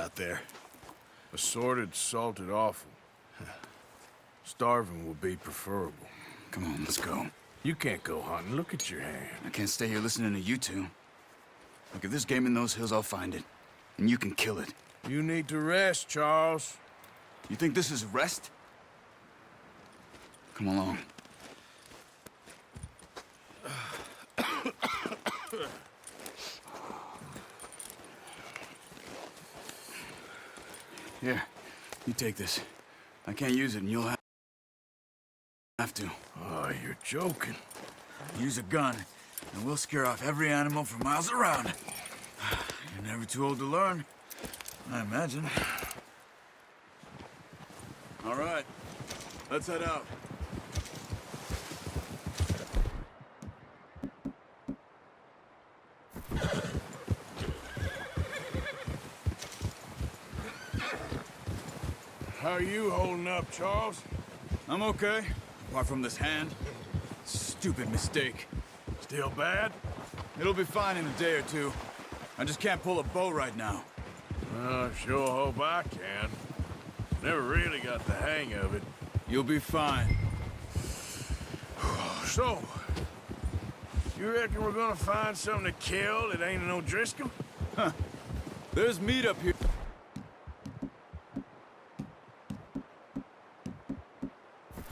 got there? Assorted, salted offal. Starving will be preferable. Come on, let's go. You can't go hunting. Look at your hand. I can't stay here listening to you two. Look, if there's game in those hills, I'll find it. And you can kill it. You need to rest, Charles. You think this is rest? Come along. Here, you take this. I can't use it, and you'll have to. Oh, you're joking. Use a gun, and we'll scare off every animal for miles around. You're never too old to learn, I imagine. All right, let's head out. How are you holding up, Charles? I'm okay, apart from this hand. Stupid mistake. Still bad? It'll be fine in a day or two. I just can't pull a bow right now. I sure hope I can. Never really got the hang of it. You'll be fine. So, you reckon we're gonna find something to kill that ain't no Driscoll? Huh. There's meat up here.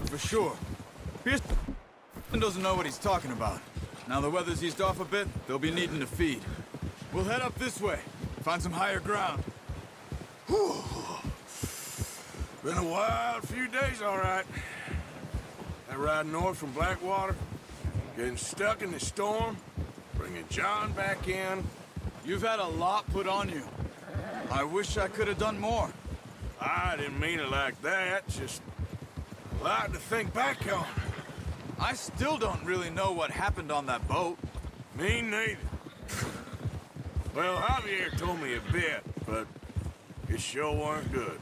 For sure. Pearson doesn't know what he's talking about. Now the weather's eased off a bit, they'll be needing to feed. We'll head up this way, find some higher ground. Whew. Been a wild few days, all right. That ride north from Blackwater, getting stuck in the storm, bringing John back in. You've had a lot put on you. I wish I could have done more. I didn't mean it like that, just a lot to think back on. I still don't really know what happened on that boat. Me neither. Well, Javier told me a bit, but it sure weren't good.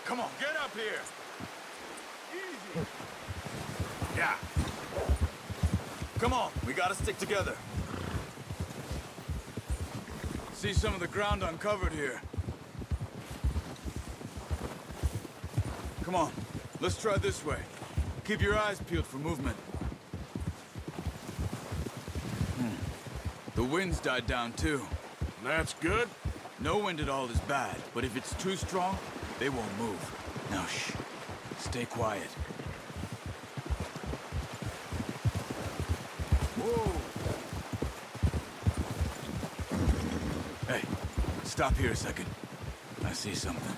Come on, get up here! Easy. Yeah. Come on, we gotta stick together. See some of the ground uncovered here. Come on, let's try this way. Keep your eyes peeled for movement. The wind's died down too. That's good. No wind at all is bad, but if it's too strong, they won't move. Now shh, stay quiet. Whoa! Hey, stop here a second. I see something.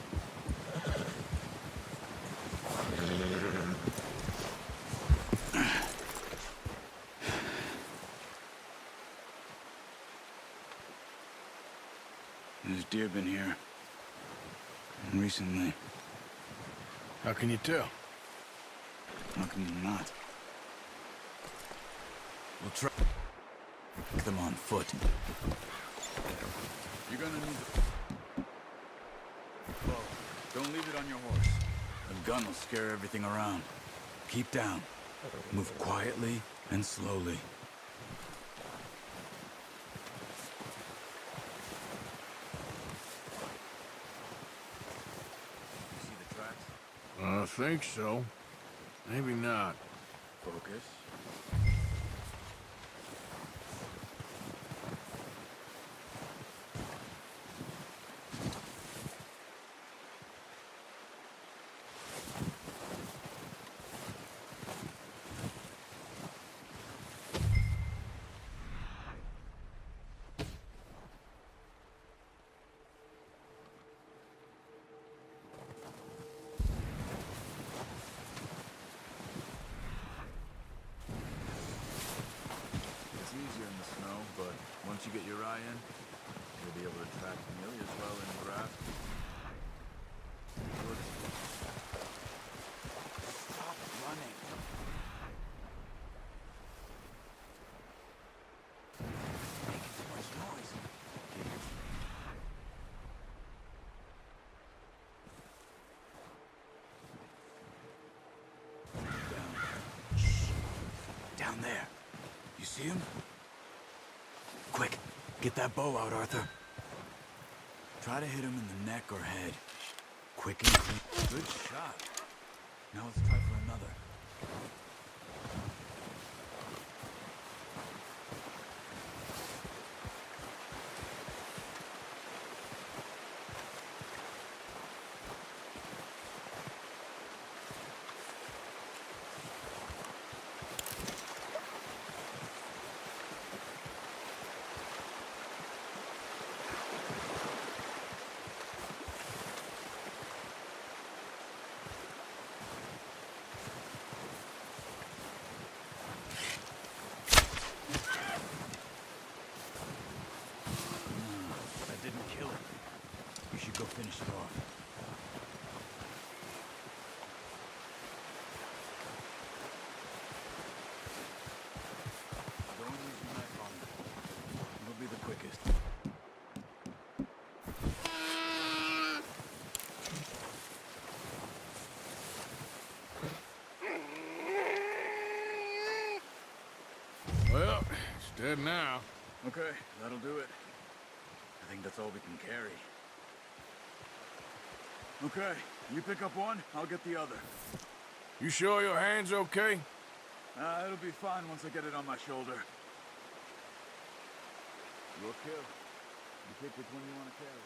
There's deer been here. Recently. How can you tell? How can you not? We'll try them on foot. You're gonna need the... Whoa, don't leave it on your horse. A gun will scare everything around. Keep down. Move quietly and slowly. I think so. Maybe not. Focus. Once you get your eye in, you'll be able to track nearly as well in grass. Stop running. Making too much noise. Down there. You see him? Quick, get that bow out, Arthur. Try to hit him in the neck or head. Quick and clean. Good shot. Now let's try for another. Go finish it off. Don't use your knife on it. It'll be the quickest. Well, it's dead now. Okay, that'll do it. I think that's all we can carry. Okay, you pick up one, I'll get the other. You sure your hand's okay? It'll be fine once I get it on my shoulder. Your kill. You pick which one you want to carry.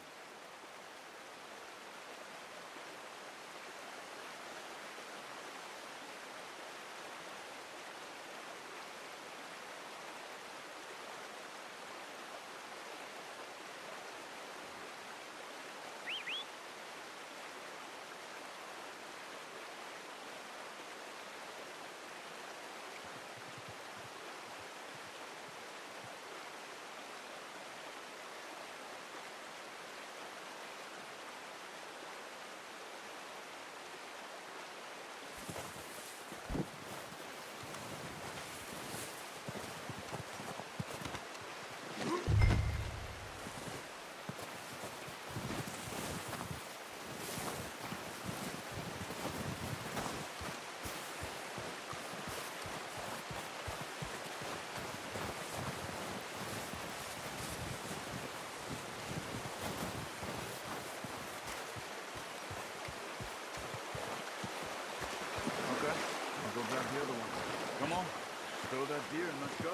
Grab the other one. Come on, throw that deer and let's go.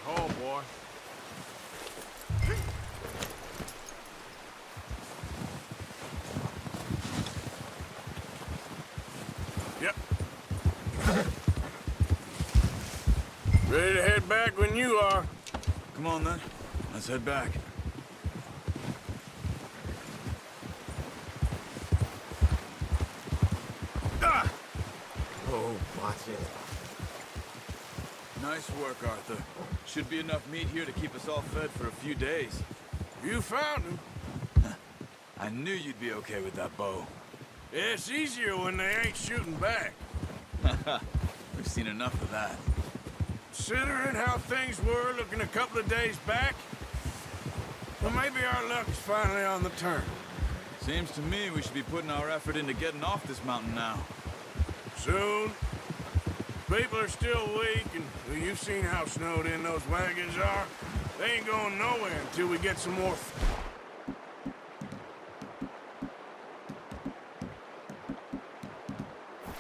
Oh, boy. Yep. Ready to head back when you are. Come on, then. Let's head back. Ah! Oh, watch it. Nice work, Arthur. Should be enough meat here to keep us all fed for a few days. You found him. I knew you'd be okay with that bow. It's easier when they ain't shooting back. We've seen enough of that. Considering how things were looking a couple of days back, Well, maybe our luck is finally on the turn. Seems to me we should be putting our effort into getting off this mountain now. Soon. People are still weak, and well, you've seen how snowed in those wagons are. They ain't going nowhere until we get some more...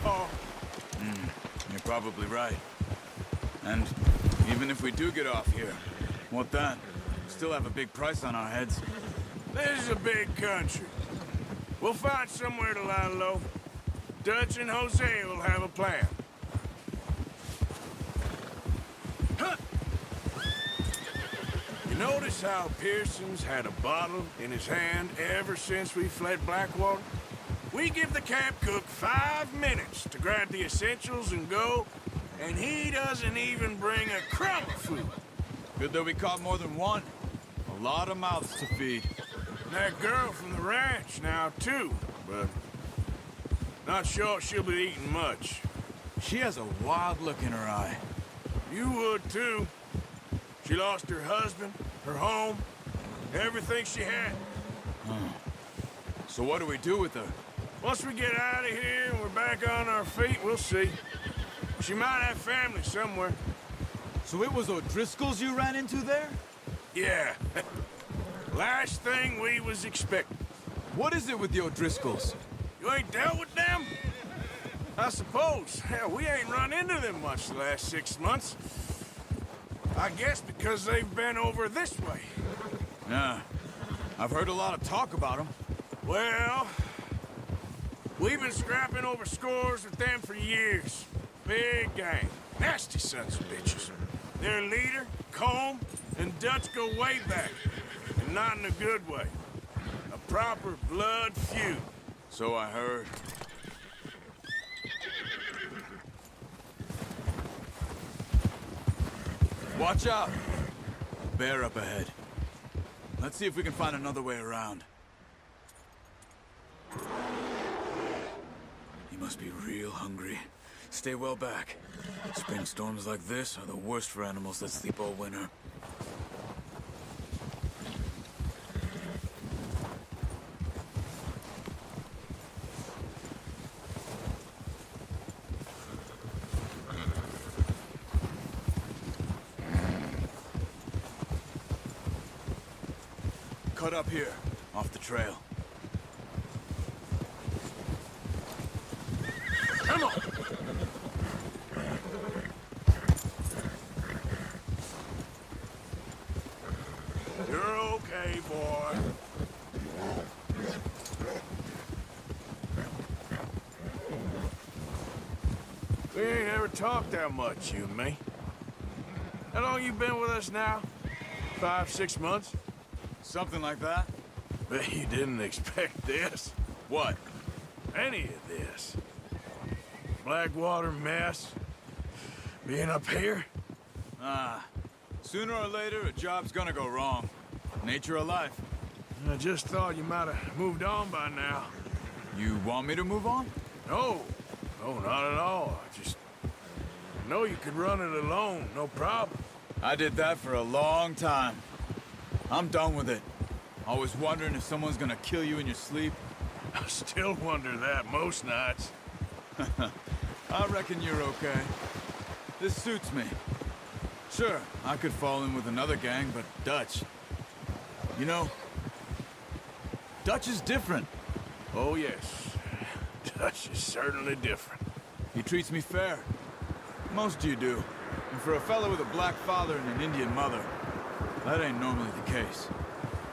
Oh, You're probably right. And even if we do get off here, what then? Still have a big price on our heads. this is a big country. We'll find somewhere to lie low. Dutch and Hosea will have a plan. Huh. You notice how Pearson's had a bottle in his hand ever since we fled Blackwater? We give the camp cook 5 minutes to grab the essentials and go, and he doesn't even bring a crumb of food. Good that we caught more than one. A lot of mouths to feed. That girl from the ranch now, too, but not sure she'll be eating much. She has a wild look in her eye. You would, too. She lost her husband, her home, everything she had. So what do we do with her? Once we get out of here and we're back on our feet, we'll see. She might have family somewhere. So it was O'Driscoll's you ran into there? Yeah. Last thing we was expecting. What is it with the O'Driscolls? You ain't dealt with them? I suppose. Hell, we ain't run into them much the last 6 months. I guess because they've been over this way. Yeah. I've heard a lot of talk about them. Well, we've been scrapping over scores with them for years. Big gang. Nasty sons of bitches. Their leader, Colm, and Dutch go way back. And not in a good way. A proper blood feud. So I heard. Watch out! Bear up ahead. Let's see if we can find another way around. He must be real hungry. Stay well back. Spring storms like this are the worst for animals that sleep all winter. Cut up here, off the trail. Come on! You're okay, boy. We ain't ever talked that much, you and me. How long you been with us now? 5, 6 months? Something like that? Bet you didn't expect this. What? Any of this. Blackwater mess. Being up here? Sooner or later, a job's gonna go wrong. Nature of life. I just thought you might have moved on by now. You want me to move on? No. No, not at all. I just know you could run it alone, no problem. I did that for a long time. I'm done with it. Always wondering if someone's gonna kill you in your sleep. I still wonder that most nights. I reckon you're okay. This suits me. Sure, I could fall in with another gang, but Dutch... You know, Dutch is different. Oh, yes. Dutch is certainly different. He treats me fair. Most of you do. And for a fellow with a black father and an Indian mother, that ain't normally the case.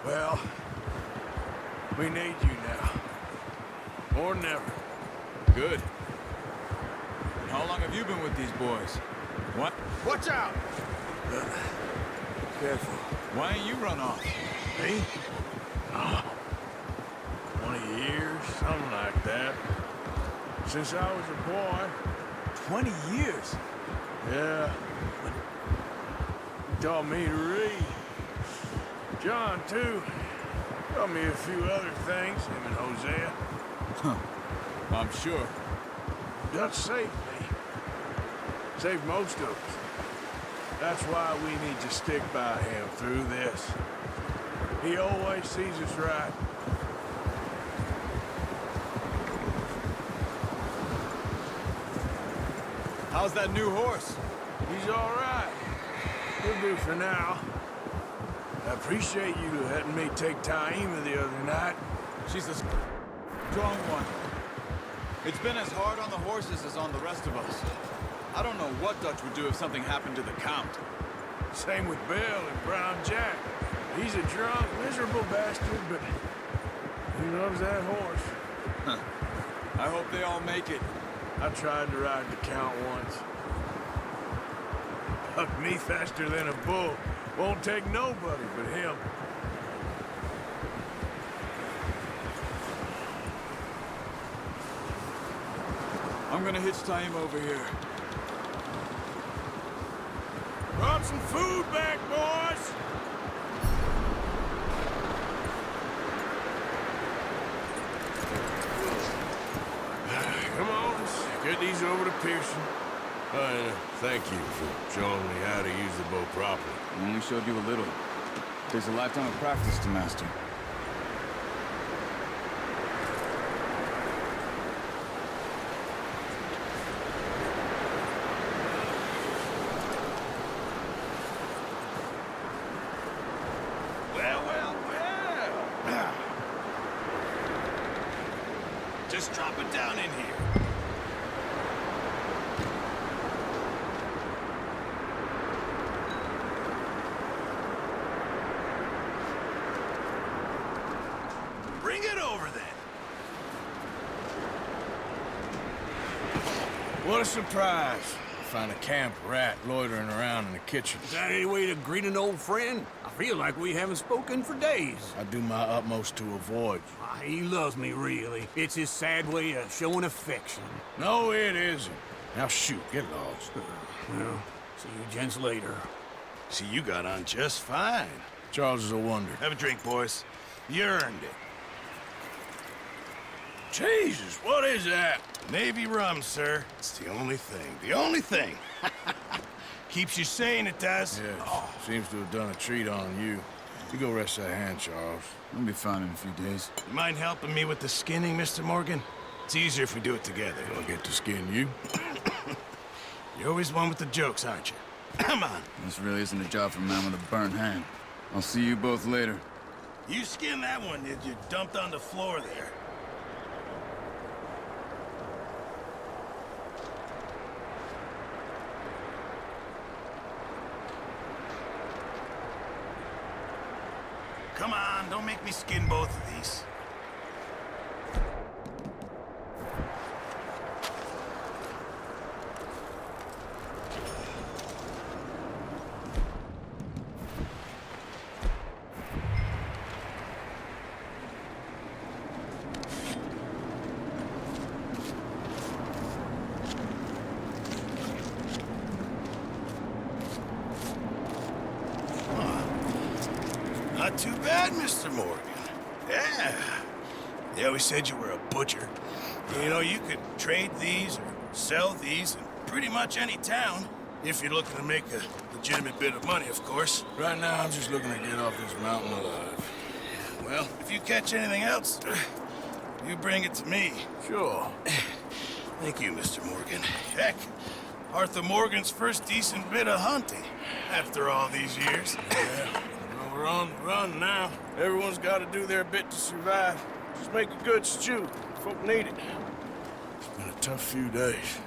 Well, we need you now. More than ever. Good. How long have you been with these boys? What? Watch out! Careful. Why ain't you run off? Me? Oh, 20 years, something like that. Since I was a boy. 20 years? Yeah. He taught me to read. John, too. Taught me a few other things, him and Hosea. I'm sure. Dutch saved me. Saved most of us. That's why we need to stick by him through this. He always sees us right. How's that new horse? He's all right. He'll do for now. I appreciate you letting me take Taima the other night. She's a strong one. It's been as hard on the horses as on the rest of us. I don't know what Dutch would do if something happened to the Count. Same with Bill and Brown Jack. He's a drunk, miserable bastard, but he loves that horse. I hope they all make it. I tried to ride the Count once. Hucked me faster than a bull. Won't take nobody but him. I'm gonna hitch Taima over here. Brought some food back, boys! Come on, let's get these over to Pearson. Thank you for showing me how to use the bow properly. I only showed you a little. Takes a lifetime of practice to master. Well. Just drop it down in here. Bring it over then. What a surprise. Find a camp rat loitering around in the kitchen. Is that any way to greet an old friend? I feel like we haven't spoken for days. I do my utmost to avoid you. He loves me, really. It's his sad way of showing affection. No, it isn't. Now shoot, get lost. Well, see you gents later. See, you got on just fine. Charles is a wonder. Have a drink, boys. You earned it. Jesus, what is that? Navy rum, sir. It's the only thing. The only thing. Keeps you sane, it does. Yes, seems to have done a treat on you. You go rest that hand, Charles. I'll be fine in a few days. You mind helping me with the skinning, Mr. Morgan? It's easier if we do it together. I'll get to skin you. You're always one with the jokes, aren't you? Come on. This really isn't a job for a man with a burnt hand. I'll see you both later. You skinned that one, did you? Dumped on the floor there. Come on, don't make me skin both of these. Not too bad, Mr. Morgan. Yeah. They always said you were a butcher. You know, you could trade these or sell these in pretty much any town. If you're looking to make a legitimate bit of money, of course. Right now, I'm just looking to get off this mountain alive. Well, if you catch anything else, you bring it to me. Sure. Thank you, Mr. Morgan. Heck, Arthur Morgan's first decent bit of hunting after all these years. Yeah. Well, we're on the run now. Everyone's got to do their bit to survive. Just make a good stew. Folk need it. It's been a tough few days.